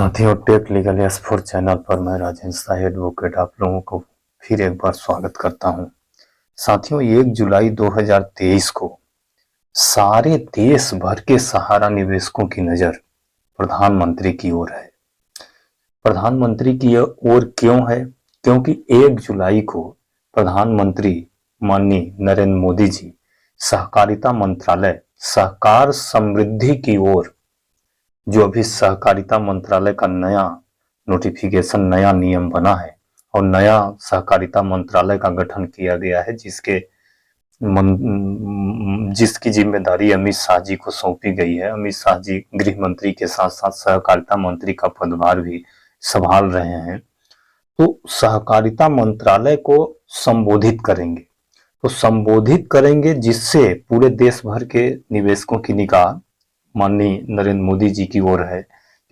साथियों, take legal S4 channel पर मैं राजेंद्र शाही एडवोकेट आप लोगों को फिर एक बार स्वागत करता हूं। साथियों, 1 जुलाई 2023 को सारे देश भर के सहारा निवेशकों की नजर प्रधानमंत्री की ओर है। प्रधानमंत्री की ओर क्यों है? क्योंकि 1 जुलाई को प्रधानमंत्री माननीय नरेंद्र मोदी जी सहकारिता मंत्रालय सहकार समृद्धि की ओर, जो अभी सहकारिता मंत्रालय का नया नोटिफिकेशन, नया नियम बना है और नया सहकारिता मंत्रालय का गठन किया गया है, जिसकी जिम्मेदारी अमित शाह जी को सौंपी गई है। अमित शाह जी गृह मंत्री के साथ साथ सहकारिता मंत्री का पदभार भी संभाल रहे हैं। तो सहकारिता मंत्रालय को संबोधित करेंगे जिससे पूरे देश भर के निवेशकों की निगाह माननीय नरेंद्र मोदी जी की ओर है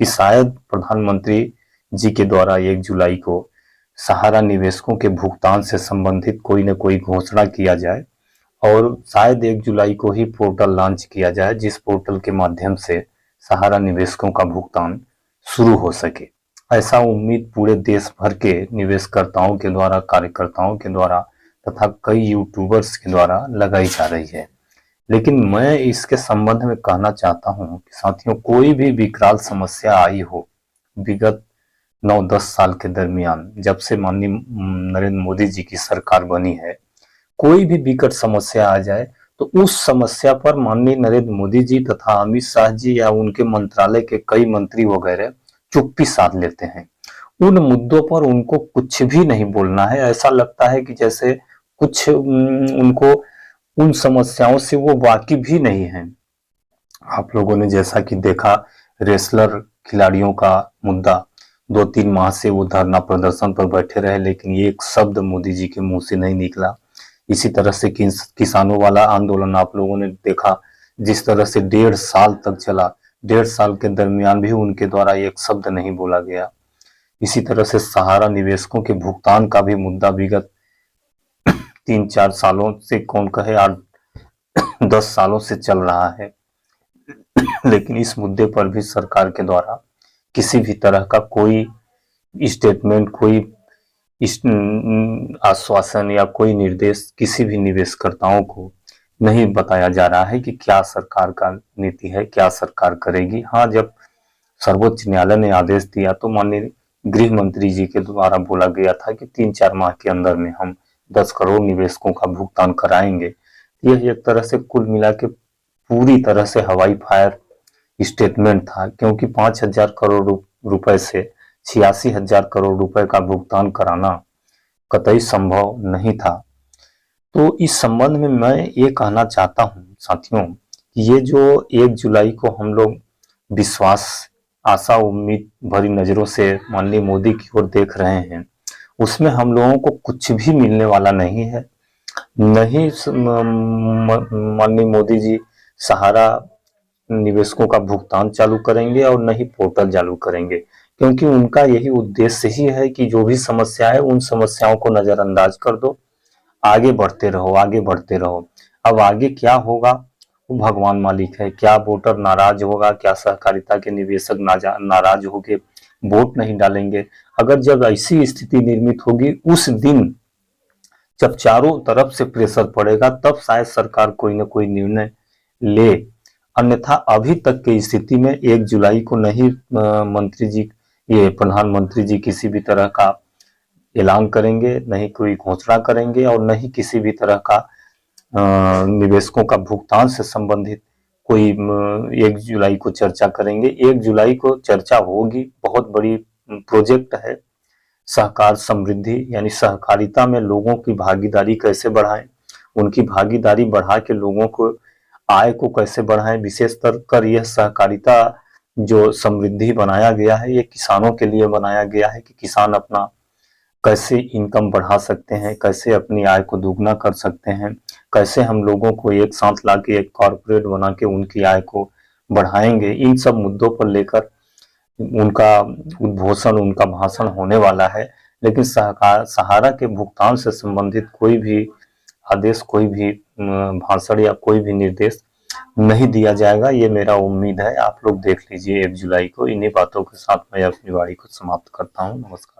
कि शायद प्रधानमंत्री जी के द्वारा 1 जुलाई को सहारा निवेशकों के भुगतान से संबंधित कोई न कोई घोषणा किया जाए और शायद 1 जुलाई को ही पोर्टल लॉन्च किया जाए, जिस पोर्टल के माध्यम से सहारा निवेशकों का भुगतान शुरू हो सके। ऐसा उम्मीद पूरे देश भर के निवेशकर्ताओं के द्वारा, कार्यकर्ताओं के द्वारा तथा कई यूट्यूबर्स के द्वारा लगाई जा रही है। लेकिन मैं इसके संबंध में कहना चाहता हूं कि साथियों, कोई भी विकराल समस्या आई हो विगत 9-10 साल के दरमियान, जब से माननीय नरेंद्र मोदी जी की सरकार बनी है, कोई भी विकट समस्या आ जाए तो उस समस्या पर माननीय नरेंद्र मोदी जी तथा अमित शाह जी या उनके मंत्रालय के कई मंत्री वगैरह चुप्पी साध लेते हैं। उन मुद्दों पर उनको कुछ भी नहीं बोलना है। ऐसा लगता है कि जैसे कुछ उनको उन समस्याओं से वो वाकिफ भी नहीं है। आप लोगों ने जैसा कि देखा, रेसलर खिलाड़ियों का मुद्दा 2-3 माह से वो धरना प्रदर्शन पर बैठे रहे, लेकिन ये एक शब्द मोदी जी के मुंह से नहीं निकला। इसी तरह से किसानों वाला आंदोलन आप लोगों ने देखा, जिस तरह से 1.5 साल तक चला, 1.5 साल के दरमियान भी उनके द्वारा एक शब्द नहीं बोला गया। इसी तरह से सहारा निवेशकों के भुगतान का भी मुद्दा विगत 3-4 सालों से, कौन कहे 8-10 सालों से चल रहा है, लेकिन इस मुद्दे पर भी सरकार के द्वारा किसी भी तरह का कोई स्टेटमेंट, कोई आश्वासन या कोई निर्देश किसी भी निवेशकर्ताओं को नहीं बताया जा रहा है कि क्या सरकार का नीति है, क्या सरकार करेगी। हाँ, जब सर्वोच्च न्यायालय ने आदेश दिया तो माननीय गृह मंत्री जी के द्वारा बोला गया था कि 3-4 माह के अंदर में हम 10 करोड़ निवेशकों का भुगतान कराएंगे। यह एक तरह से कुल मिला के पूरी तरह से हवाई फायर स्टेटमेंट था, क्योंकि 5,000 करोड़ रुपए से 86,000 करोड़ रुपए का भुगतान कराना कतई संभव नहीं था। तो इस संबंध में मैं ये कहना चाहता हूं साथियों कि ये जो 1 जुलाई को हम लोग विश्वास, आशा, उम्मीद भरी नजरों से माननीय मोदी की ओर देख रहे हैं, उसमें हम लोगों को कुछ भी मिलने वाला नहीं है। नहीं माननीय मोदी जी सहारा निवेशकों का भुगतान चालू करेंगे और नहीं पोर्टल चालू करेंगे, क्योंकि उनका यही उद्देश्य ही है कि जो भी समस्या है उन समस्याओं को नजरअंदाज कर दो, आगे बढ़ते रहो, आगे बढ़ते रहो। अब आगे क्या होगा वो भगवान मालिक है। क्या वोटर नाराज होगा, क्या सहकारिता के निवेशक नाराज होके वोट नहीं डालेंगे? अगर जब ऐसी स्थिति निर्मित होगी, उस दिन जब चारों तरफ से प्रेशर पड़ेगा, तब शायद सरकार कोई ना कोई निर्णय ले। अन्यथा अभी तक की स्थिति में 1 जुलाई को नहीं मंत्री जी, ये प्रधानमंत्री जी किसी भी तरह का ऐलान करेंगे, नहीं कोई घोषणा करेंगे और नहीं किसी भी तरह का निवेशकों का भुगतान से संबंधित कोई 1 जुलाई को चर्चा करेंगे। 1 जुलाई को चर्चा होगी, बहुत बड़ी प्रोजेक्ट है सहकार समृद्धि, यानी सहकारिता में लोगों की भागीदारी कैसे बढ़ाएं, उनकी भागीदारी बढ़ा के लोगों को आय को कैसे बढ़ाएं। विशेषतर कर यह सहकारिता जो समृद्धि बनाया गया है, ये किसानों के लिए बनाया गया है कि किसान अपना कैसे इनकम बढ़ा सकते हैं, कैसे अपनी आय को दुगना कर सकते हैं, कैसे हम लोगों को एक साथ लाके एक कॉर्पोरेट बना के उनकी आय को बढ़ाएंगे। इन सब मुद्दों पर लेकर उनका उद्घोषण, उनका भाषण होने वाला है। लेकिन सहारा के भुगतान से संबंधित कोई भी आदेश, कोई भी भाषण या कोई भी निर्देश नहीं दिया जाएगा, ये मेरा उम्मीद है। आप लोग देख लीजिए 1 जुलाई को। इन्हीं बातों के साथ मैं अपनी वाणी को समाप्त करता हूँ। नमस्कार।